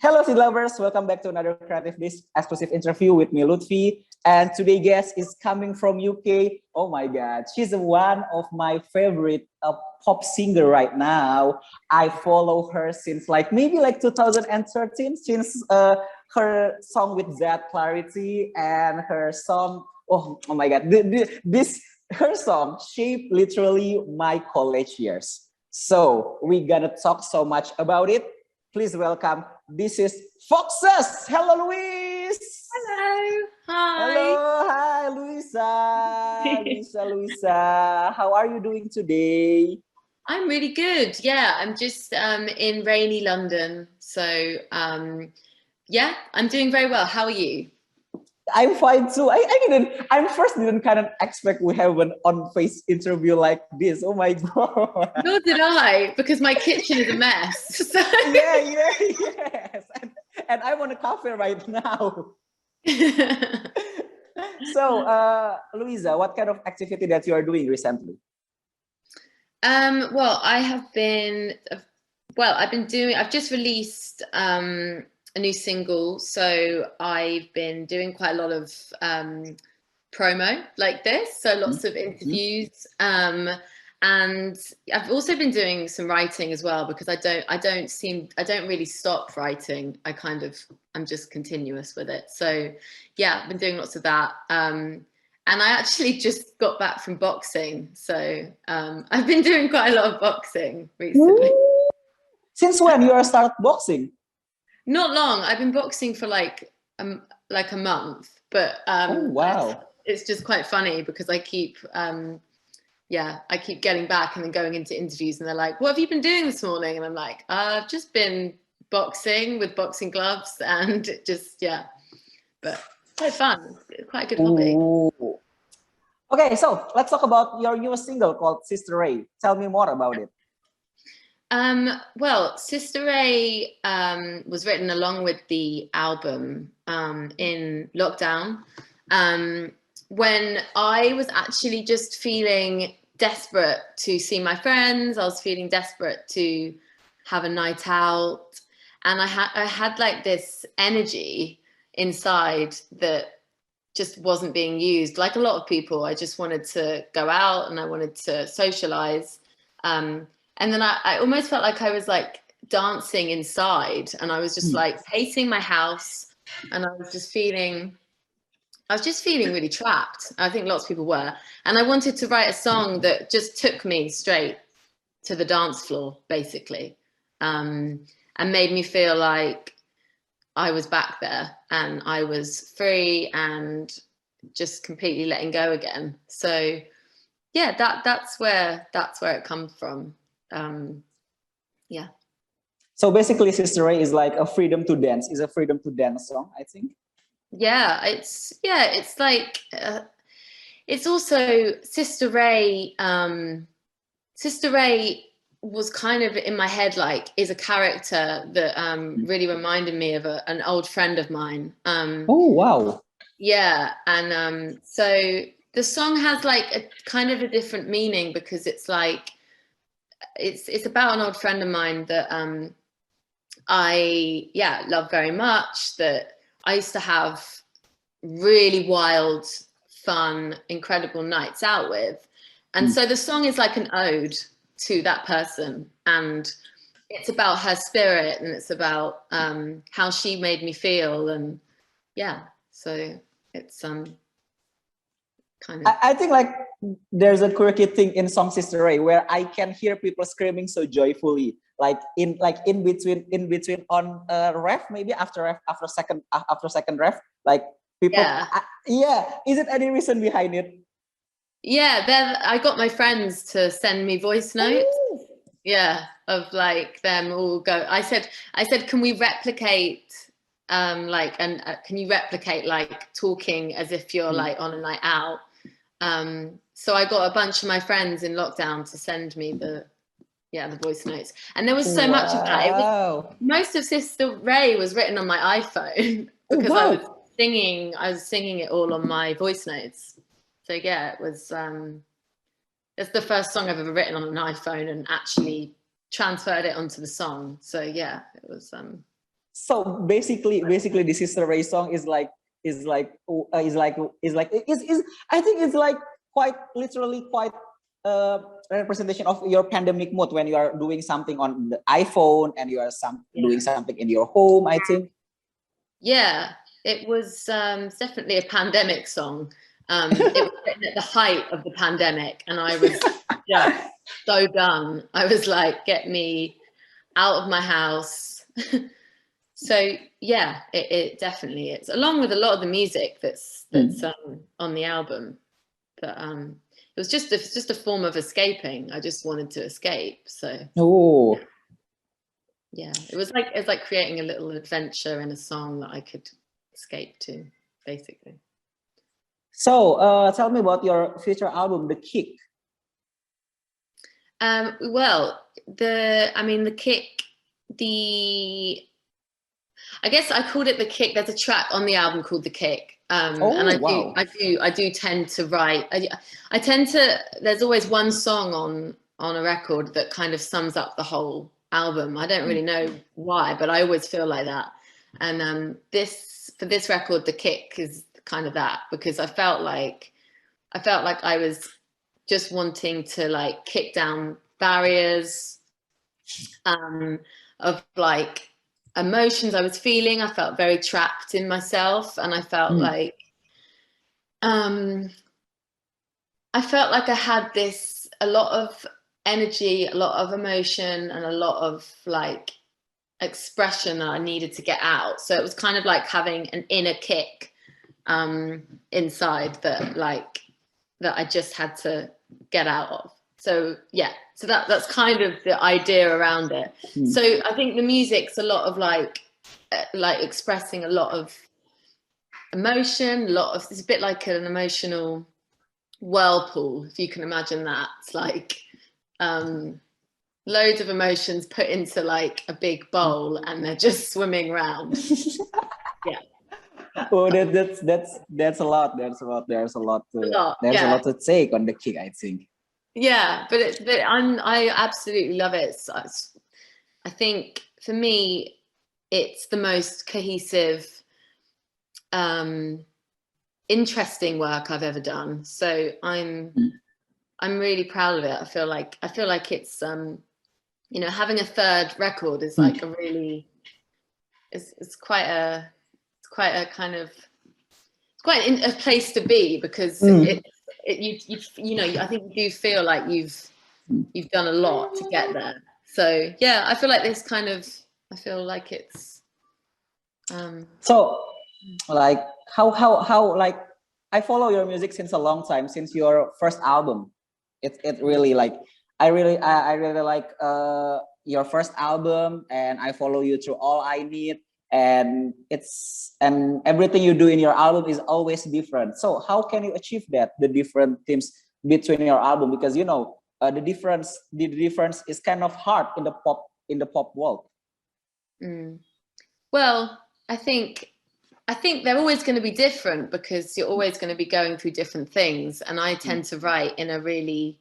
Hello, seed lovers. Welcome back to another CreativeDisc exclusive interview with me, Lutfi. And today, guest is coming from UK. Oh my God, she's one of my favorite pop singer right now. I follow her since maybe 2013, since her song with Zedd, Clarity, and her song. Oh my God, her song shaped literally my college years. So we're gonna talk so much about it. Please welcome. This is FOXES. Hello, Louise. Hello. Hi. Hello. Hi, Louisa. Louisa. How are you doing today? I'm really good. Yeah, I'm just in rainy London. So yeah, I'm doing very well. How are you? I'm fine too. I first didn't kind of expect we have an on-face interview like this. Oh my God. Nor did I, because my kitchen is a mess. So. Yes. And I'm on a cafe right now. So, Louisa, what kind of activity that you are doing recently? Well, I've just released a new single, so I've been doing quite a lot of promo like this, so lots of interviews, and I've also been doing some writing as well, because I don't really stop writing. I'm just continuous with it. So yeah, I've been doing lots of that, and I actually just got back from boxing, so I've been doing quite a lot of boxing recently. Since when you are start boxing? Not long. I've been boxing for like a month, but oh wow, it's just quite funny because I keep getting back and then going into interviews, and they're like, "What have you been doing this morning?" And I'm like, "I've just been boxing with boxing gloves," and but quite fun. It's quite a good hobby. Ooh. Okay, so let's talk about your newest single called Sister Ray. Tell me more about it. Well, Sister Ray was written along with the album in lockdown, when I was actually just feeling desperate to see my friends. I was feeling desperate to have a night out, and I had like this energy inside that just wasn't being used. Like a lot of people, I just wanted to go out and I wanted to socialize. And then I almost felt like I was like dancing inside, and I was just like hating my house, and I was just feeling really trapped. I think lots of people were. And I wanted to write a song that just took me straight to the dance floor, basically, and made me feel like I was back there and I was free and just completely letting go again. So yeah, that's where it comes from. Yeah. So basically, Sister Ray is like a freedom to dance. Is a freedom to dance song, I think. Yeah, it's like it's also Sister Ray. Sister Ray was kind of in my head like is a character that really reminded me of an old friend of mine. Oh wow. Yeah, and so the song has like a kind of a different meaning, because it's like it's about an old friend of mine that I love very much, that I used to have really wild, fun, incredible nights out with. And so the song is like an ode to that person, and it's about her spirit, and it's about how she made me feel, and so it's kind of. I think like there's a quirky thing in song Sister Ray where I can hear people screaming so joyfully, like in between on ref, maybe after second ref, like people. Is it any reason behind it? Yeah, then I got my friends to send me voice notes. Ooh. Yeah, of like them all go. I said, can we replicate can you replicate like talking as if you're like on a night out? So I got a bunch of my friends in lockdown to send me the voice notes, and there was so much of that. Most of Sister Ray was written on my iPhone because I was singing it all on my voice notes. So yeah, it was it's the first song I've ever written on an iPhone and actually transferred it onto the song. So yeah, it was So basically, the Sister Ray song is like I think it's like quite literally quite representation of your pandemic mood when you are doing something on the iPhone and you are doing something in your home, I think. Yeah, it was definitely a pandemic song. It was written at the height of the pandemic, and I was just so done. I was like, get me out of my house. So yeah, it definitely is, along with a lot of the music that's on the album. But it was just a form of escaping. I just wanted to escape. So yeah, it was like creating a little adventure in a song that I could escape to, basically. So tell me about your future album, The Kick. Well, the Kick, I guess I called it The Kick. There's a track on the album called The Kick. And I do tend to write. I tend to. There's always one song on a record that kind of sums up the whole album. I don't really know why, but I always feel like that. And for this record, The Kick is kind of that, because I felt like I was just wanting to like kick down barriers of like emotions I was feeling. I felt very trapped in myself, and I felt like I had a lot of energy, a lot of emotion, and a lot of like expression that I needed to get out. So it was kind of like having an inner kick inside that I just had to get out of. So yeah, so that's kind of the idea around it. So I think the music's a lot of like expressing a lot of emotion, it's a bit like an emotional whirlpool, if you can imagine that. It's like loads of emotions put into like a big bowl, and they're just swimming around. Yeah. Oh, that's a lot. There's a lot to take on The Kick, I think. Yeah, but I absolutely love it. I think for me, it's the most cohesive, interesting work I've ever done. So I'm really proud of it. I feel like it's having a third record is like a really it's quite a kind of a place to be, because I think you do feel like you've done a lot to get there. So yeah, I feel like I feel like it's so like how like I follow your music since a long time, since your first album. It really like I really like your first album, and I follow you through All I Need, and everything you do in your album is always different. So how can you achieve that, the different themes between your album? Because the difference is kind of hard in the pop world. Well, I think they're always going to be different, because you're always going to be going through different things, and I tend to write in a really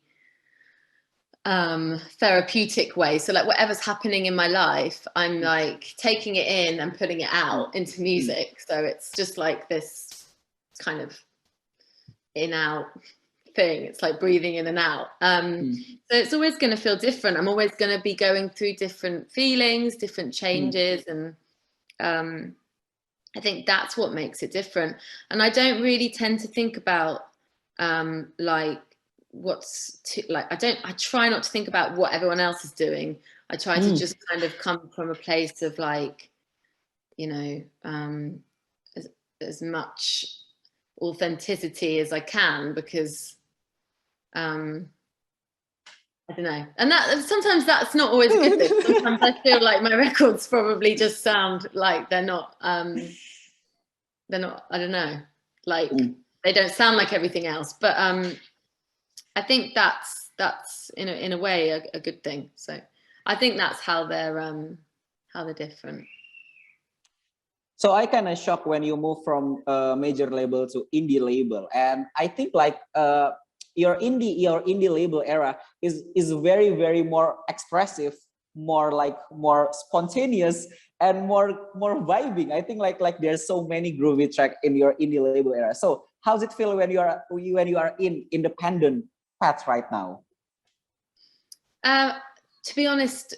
therapeutic way. So like whatever's happening in my life, I'm like taking it in and putting it out into music. So it's just like this kind of in out thing. It's like breathing in and out. So it's always going to feel different. I'm always going to be going through different feelings, different changes, and I think that's what makes it different. And I don't really tend to think about like I try not to think about what everyone else is doing. I try to just kind of come from a place of like, as much authenticity as I can, because I don't know. And that sometimes that's not always a good thing. Sometimes I feel like my records probably just sound like they're not, I don't know, like they don't sound like everything else. But I think that's in a way a good thing. So I think that's how they're different. So I kind of shocked when you move from major label to indie label, and I think like your indie label era is very, very more expressive, more spontaneous and more vibing. I think like there's so many groovy track in your indie label era. So how's it feel when you are in independent path right now? To be honest,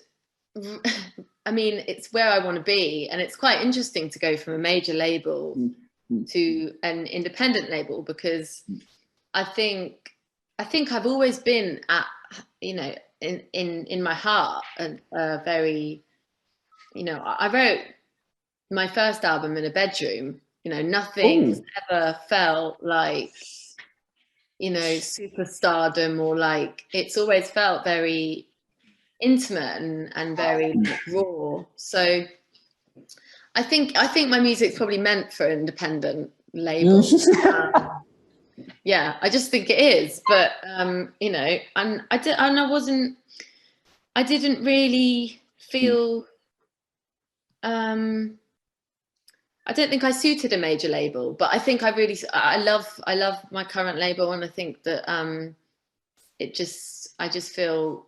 I mean, it's where I want to be, and it's quite interesting to go from a major label to an independent label, because I think I've always been at, you know, in my heart, and very, you know, I wrote my first album in a bedroom. You know, nothing's ever felt like, you know, superstardom, or like, it's always felt very intimate and very raw. So I think my music's probably meant for an independent label. Yeah, I just think it is. But you know, and I didn't really feel. I don't think I suited a major label, but I think I love my current label, and I think that I just feel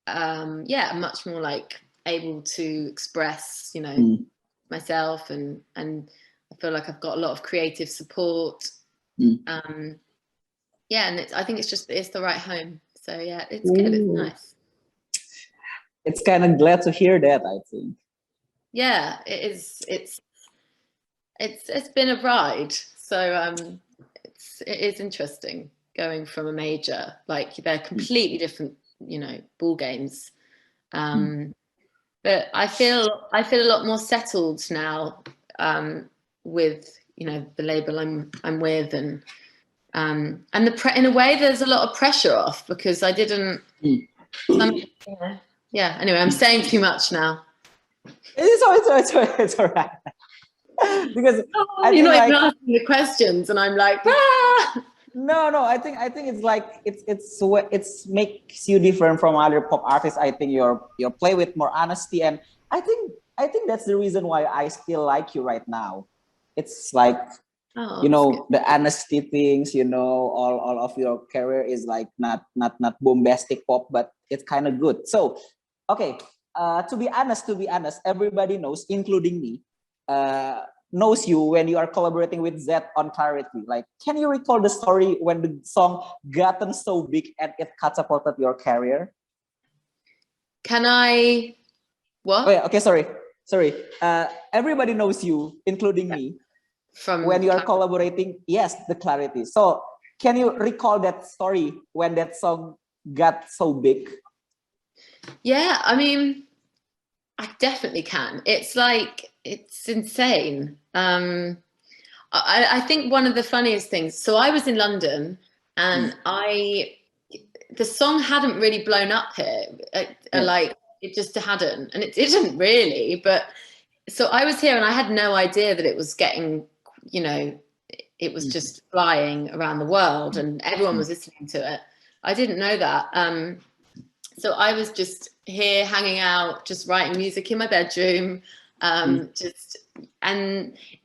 yeah, much more like able to express, you know, myself, and I feel like I've got a lot of creative support. Yeah, and I think it's the right home. So yeah, it's good. It's nice. It's kind of glad to hear that, I think. Yeah, it is. It's been a ride. So it is interesting going from a major, like they're completely different, you know, ball games. But I feel a lot more settled now with, you know, the label I'm with, and in a way there's a lot of pressure off, because I didn't. Yeah. Anyway, I'm saying too much now. It's all right. Because you're not even asking the questions, and I'm like, ah! No. I think it's like it's makes you different from other pop artists. I think you play with more honesty, and I think that's the reason why I still like you right now. It's like, you know, the honesty things. You know, all of your career is like not bombastic pop, but it's kind of good. So, okay. To be honest, everybody knows, including me, knows you when you are collaborating with Zedd on Clarity. Like, can you recall the story when the song gotten so big and it catapulted your career? Can I? What? Oh, yeah, okay, sorry. Everybody knows you, including me, from when you are collaborating. Yes, the Clarity. So, can you recall that story when that song got so big? Yeah, I mean, I definitely can. It's like, it's insane. I think one of the funniest things, so I was in London, and the song hadn't really blown up here. Like, it just hadn't, and it didn't really. But so I was here, and I had no idea that it was getting, you know, it was just flying around the world, and everyone was listening to it. I didn't know that. So I was just here hanging out, just writing music in my bedroom, and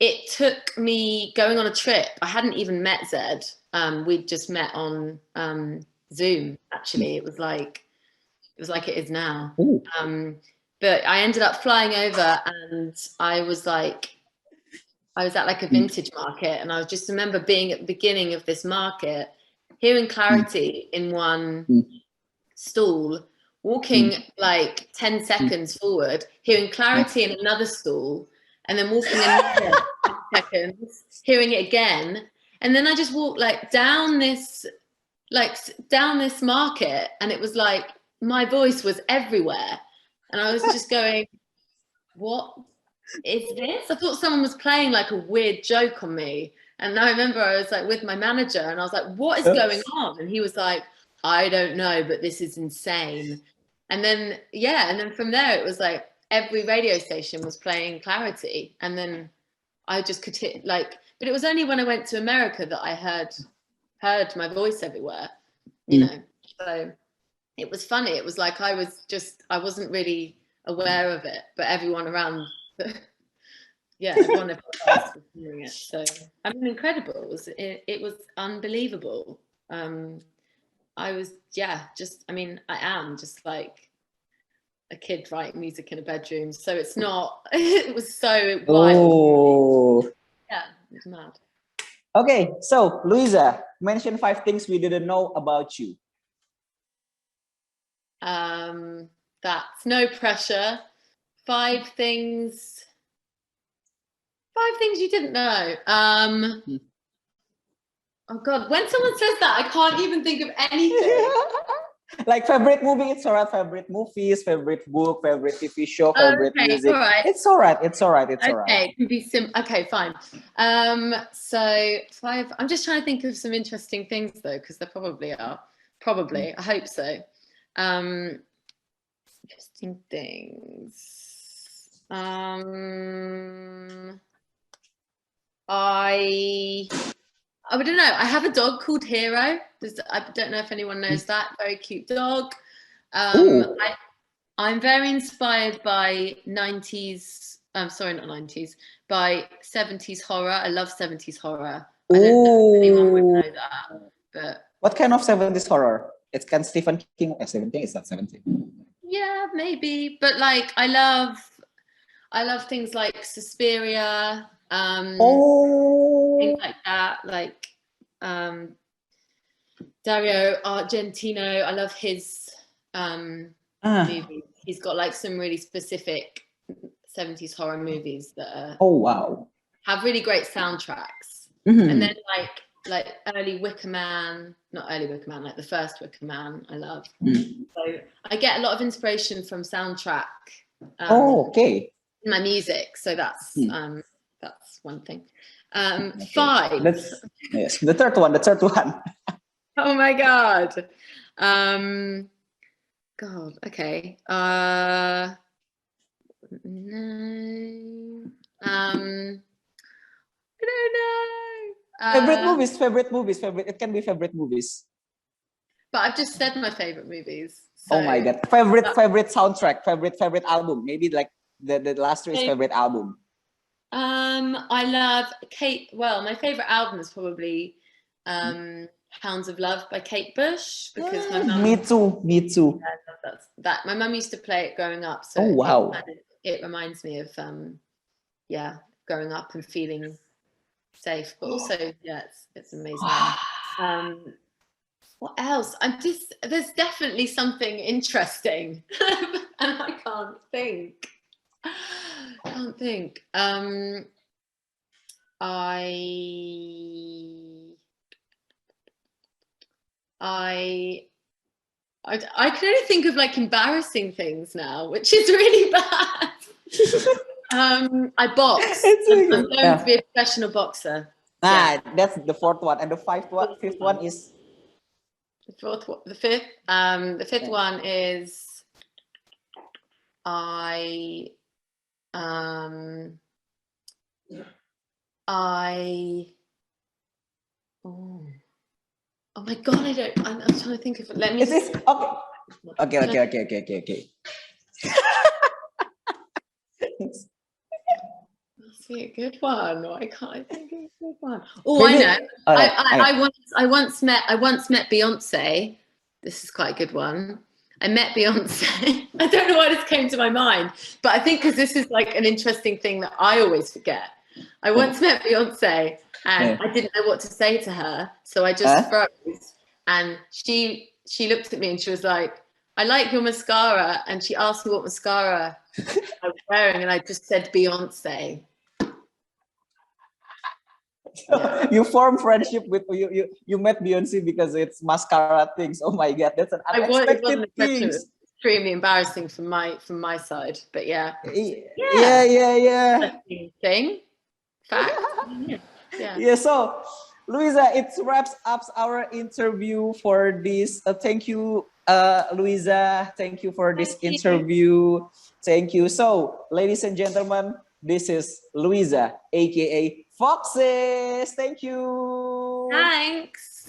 it took me going on a trip. I hadn't even met Zedd. We'd just met on Zoom. Actually, it was like it is now. But I ended up flying over, and I was at like a vintage market, and I just remember being at the beginning of this market, hearing Clarity in one stall, walking like 10 seconds forward, hearing Clarity in another stall, and then walking another 10 seconds, hearing it again. And then I just walked like down this market, and it was like my voice was everywhere. And I was just going, what is this? I thought someone was playing like a weird joke on me. And I remember I was like with my manager, and I was like, what is going on? And he was like, I don't know, but this is insane. And then, and then from there, it was like every radio station was playing Clarity. And then I just could hit but it was only when I went to America that I heard my voice everywhere, you know. So it was funny. It was like I wasn't really aware of it, but everyone around everyone else was doing it. So I mean, incredible. It was unbelievable. I was I am just like a kid writing music in a bedroom. So it's not, it was so wild. Oh. Yeah, it was mad. Okay, so Louisa, mention 5 things we didn't know about you. That's no pressure. 5 things you didn't know. Oh God, when someone says that, I can't even think of anything. Like favorite movie, it's alright. Favorite movies, favorite book, favorite TV show, favorite music. All right. It's alright. It's alright. It's okay, alright. it can be okay, fine. So 5. I'm just trying to think of some interesting things though, because there probably are. Probably, I hope so. Interesting things. I don't know. I have a dog called Hero. I don't know if anyone knows that. Very cute dog. I'm very inspired by 90s. Sorry, not 90s. By 70s horror. I love 70s horror. I don't know if anyone would know that. But what kind of 70s horror? It's can Stephen King. 17 is that 17? Yeah, maybe. But like, I love things like Suspiria. Things like that, like Dario Argentino. I love his movies. He's got like some really specific 70s horror movies that are, have really great soundtracks. And then like early Wicker Man, not early Wicker Man, like the first Wicker Man, I love. So I get a lot of inspiration from soundtrack. In my music, so that's one thing. 5. Yes, the third one. Oh my God. God. Okay. No. I don't know. Favorite movies. It can be favorite movies. But I've just said my favorite movies. So oh my God. Favorite soundtrack. Favorite album. Maybe like the last 3 is favorite album. I love Kate. Well, my favorite album is probably Hounds of Love by Kate Bush, because my mum. Me too. Yeah, that. My mum used to play it growing up, so it reminds me of growing up and feeling safe, but also it's amazing. What else? There's definitely something interesting, and I can't think. I can only think of like embarrassing things now, which is really bad. I box. I'm going to be a professional boxer. That's the 4th one, and the 5th one is the 5th. The 5th one is oh my God, I'm trying to think of it. Let me okay. Must be a good one. Why can't I think of a good one? Oh, I know. I once met Beyonce. This is quite a good one. I met Beyonce. I don't know why this came to my mind, but I think because this is like an interesting thing that I always forget. I once met Beyonce and I didn't know what to say to her, so I just froze. And she looked at me and she was like, "I like your mascara," and she asked me what mascara I was wearing, and I just said Beyonce. You form friendship with you met Beyonce because it's mascara things. Oh my God, that's an unexpected thing. Extremely embarrassing from my side, but yeah. Thing. Fact. Yeah. So, Louisa, it wraps up our interview for this. Thank you, Louisa. Thank you for this interview. Thank you. So, ladies and gentlemen, this is Louisa, aka FOXES. Thank you. Thanks.